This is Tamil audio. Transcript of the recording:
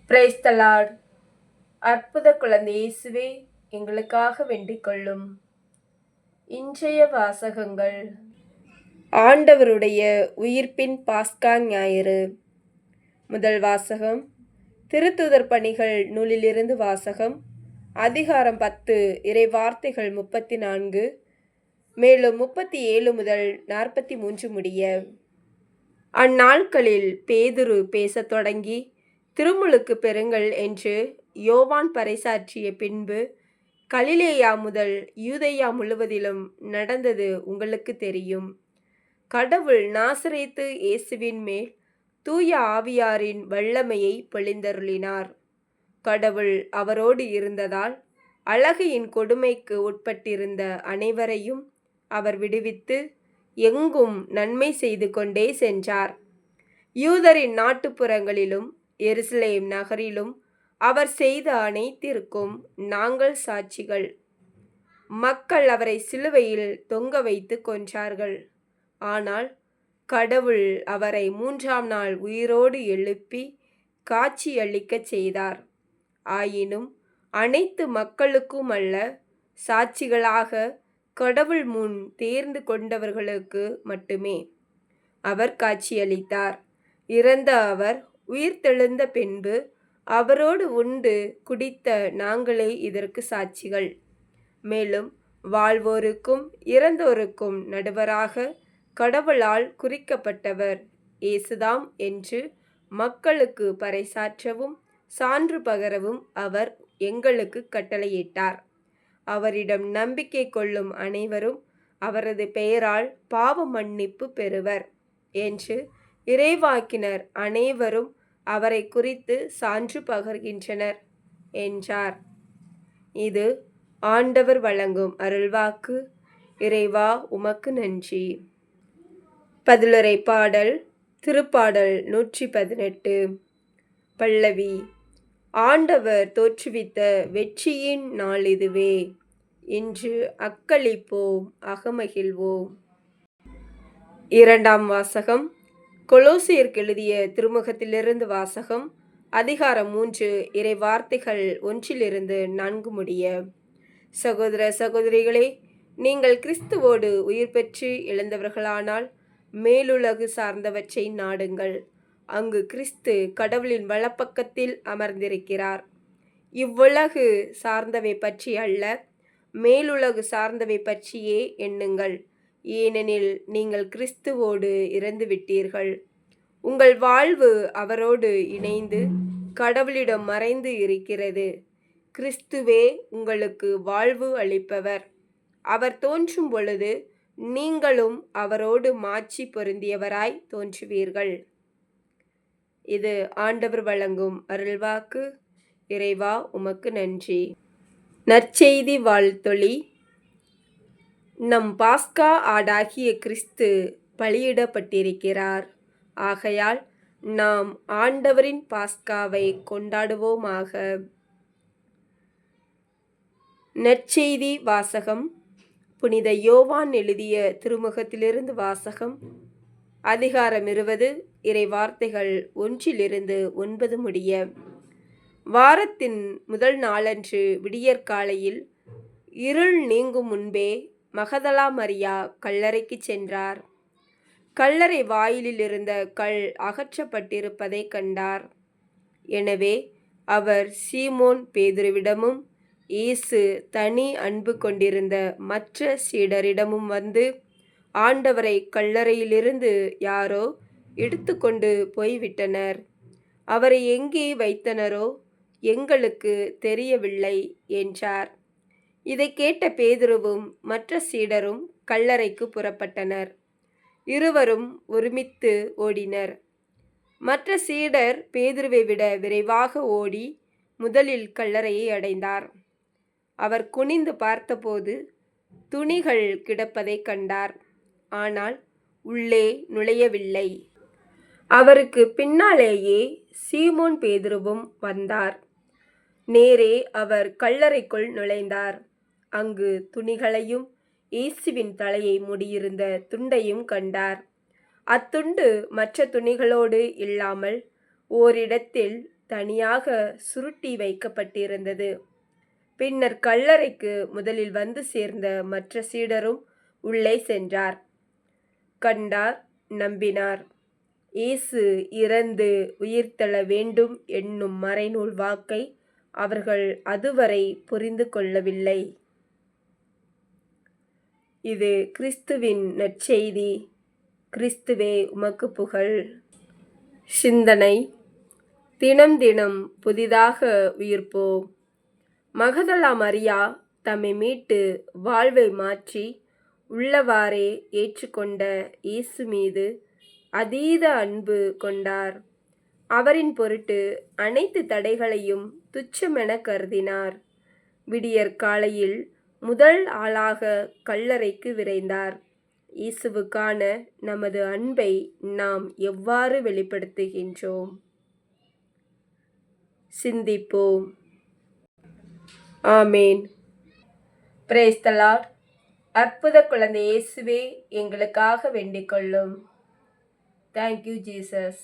Price the Lord. அற்புத குழந்தை இயேசுவே, எங்களுக்காக வேண்டிக் கொள்ளும். இன்றைய வாசகங்கள். ஆண்டவருடைய உயிர்ப்பின் பாஸ்கா ஞாயிறு. முதல் வாசகம் திருத்தூதர் பணிகள் நூலிலிருந்து வாசகம். அதிகாரம் 10, இறை வார்த்தைகள் 34, மேலும் 37 முதல் 43 முடிய. அந்நாட்களில் பேதுரு பேசத் தொடங்கி, திருமுழுக்கு பெறுங்கள் என்று யோவான் பறைசாற்றிய பின்பு கலிலேயா முதல் யூதேயா முழுவதிலும் நடந்தது உங்களுக்கு தெரியும். கடவுள் நாசரேத்து இயேசுவின் மேல் தூய ஆவியாரின் வல்லமையை பொழிந்தருளினார். கடவுள் அவரோடு இருந்ததால் அழகையின் கொடுமைக்கு உட்பட்டிருந்த அனைவரையும் அவர் விடுவித்து எங்கும் நன்மை செய்து கொண்டே சென்றார். யூதரின் நாட்டுப்புறங்களிலும் எருசலேம் நகரிலும் அவர் செய்த அனைத்திற்கும் நாங்கள் சாட்சிகள். மக்கள் அவரை சிலுவையில் தொங்க வைத்து கொன்றார்கள். ஆனால் கடவுள் அவரை 3ஆம் நாள் உயிரோடு எழுப்பி காட்சியளிக்கச் செய்தார். ஆயினும் அனைத்து மக்களுக்கும் அல்ல, சாட்சிகளாக கடவுள் முன் தேர்ந்து கொண்டவர்களுக்கு மட்டுமே அவர் காட்சியளித்தார். இறந்த அவர் உயிர்த்தெழுந்த பின்பு அவரோடு உண்டு குடித்த நாங்களே இதற்கு சாட்சிகள். மேலும் வாழ்வோருக்கும் இறந்தோருக்கும் நடுவராக கடவுளால் குறிக்கப்பட்டவர் இயேசுதாம் என்று மக்களுக்கு பறைசாற்றவும் சான்று பகரவும் அவர் எங்களுக்கு கட்டளையிட்டார். அவரிடம் நம்பிக்கை கொள்ளும் அனைவரும் அவரது பெயரால் பாவ மன்னிப்பு பெறுவர் என்று இறைவாக்கினர் அனைவரும் அவரை குறித்து சான்று பகர்கின்றனர் என்றார். இது ஆண்டவர் வழங்கும் அருள்வாக்கு. இறைவா, உமக்கு நன்றி. பதிலுரை பாடல். திருப்பாடல் 118. பல்லவி. ஆண்டவர் தோற்றுவித்த வெற்றியின் நாள் இதுவே, இன்று அக்களிப்போம் அகமகிழ்வோம். இரண்டாம் வாசகம். கொலோசியருக்கு எழுதிய திருமுகத்திலிருந்து வாசகம். அதிகாரம் 3, இறை வார்த்தைகள் 1-4 முடிய. சகோதர சகோதரிகளே, நீங்கள் கிறிஸ்துவோடு உயிர் பெற்று எழுந்தவர்களானால் மேலுலகு சார்ந்தவற்றை நாடுங்கள். அங்கு கிறிஸ்து கடவுளின் வலப்பக்கத்தில் அமர்ந்திருக்கிறார். இவ்வுலகு சார்ந்தவை பற்றி அல்ல, மேலுலகு சார்ந்தவை பற்றியே எண்ணுங்கள். ஏனெனில் நீங்கள் கிறிஸ்துவோடு இறந்துவிட்டீர்கள். உங்கள் வாழ்வு அவரோடு இணைந்து கடவுளிடம் மறைந்து இருக்கிறது. கிறிஸ்துவே உங்களுக்கு வாழ்வு அளிப்பவர். அவர் தோன்றும் பொழுது நீங்களும் அவரோடு மாட்சி பொருந்தியவராய் தோன்றுவீர்கள். இது ஆண்டவர் வழங்கும் அருள்வாக்கு. இறைவா, உமக்கு நன்றி. நற்செய்தி வாழ்த்தொளி. நம் பாஸ்கா ஆடாகிய கிறிஸ்து பலியிடப்பட்டிருக்கிறார். ஆகையால் நாம் ஆண்டவரின் பாஸ்காவை கொண்டாடுவோமாக. நற்செய்தி வாசகம். புனித யோவான் எழுதிய திருமுகத்திலிருந்து வாசகம். அதிகாரம் 20, இறை வார்த்தைகள் 1-9 முடிய. வாரத்தின் முதல் நாளன்று விடியற்காலையில் இருள் நீங்கும் முன்பே மகதலா மரியா கல்லறைக்கு சென்றார். கல்லறை வாயிலில் இருந்த கல் அகற்றப்பட்டிருப்பதை கண்டார். எனவே அவர் சீமோன் பேதுருவிடமும் இயேசு தனி அன்பு கொண்டிருந்த மற்ற சீடரிடமும் வந்து, ஆண்டவரை கல்லறையிலிருந்து யாரோ எடுத்து கொண்டு போய்விட்டனர். அவரை எங்கே வைத்தனரோ எங்களுக்கு தெரியவில்லை என்றார். இதை கேட்ட பேதுருவும் மற்ற சீடரும் கல்லறைக்கு புறப்பட்டனர். இருவரும் ஒருமித்து ஓடினர். மற்ற சீடர் பேதுருவை விட விரைவாக ஓடி முதலில் கல்லறையை அடைந்தார். அவர் குனிந்து பார்த்தபோது துணிகள் கிடப்பதை கண்டார். ஆனால் உள்ளே நுழையவில்லை. அவருக்கு பின்னாலேயே சீமோன் பேதுருவும் வந்தார். நேரே அவர் கல்லறைக்குள் நுழைந்தார். அங்கு துணிகளையும் இயேசுவின் தலையை மூடியிருந்த துண்டையும் கண்டார். அத்துண்டு மற்ற துணிகளோடு இல்லாமல் ஓரிடத்தில் தனியாக சுருட்டி வைக்கப்பட்டிருந்தது. பின்னர் கல்லறைக்கு முதலில் வந்து சேர்ந்த மற்ற சீடரும் உள்ளே சென்றார். கண்டார், நம்பினார். இயேசு இறந்து உயிர்த்தெழ வேண்டும் என்னும் மறைநூல் வாக்கை அவர்கள் அதுவரை புரிந்து கொள்ளவில்லை. இது கிறிஸ்துவின் நற்செய்தி. கிறிஸ்துவே உமக்கு புகழ். சிந்தனை: தினம் தினம் புதிதாக உயிர்ப்போம். மகதலா மரியா தம்மை மீட்டு வாழ்வை மாற்றி உள்ளவாறே ஏற்றுக்கொண்ட இயேசு மீது அதீத அன்பு கொண்டார். அவரின் பொருட்டு அனைத்து தடைகளையும் துச்சமென கருதினார். விடியற் காலையில் முதல் ஆளாக கல்லறைக்கு விரைந்தார். இயேசுவுக்கான நமது அன்பை நாம் எவ்வாறு வெளிப்படுத்துகின்றோம்? சிந்திப்போம். ஆமேன். Praise the Lord. அற்புத குழந்தை இயேசுவே, எங்களுக்காக வேண்டிக் கொள்ளும். Thank you Jesus.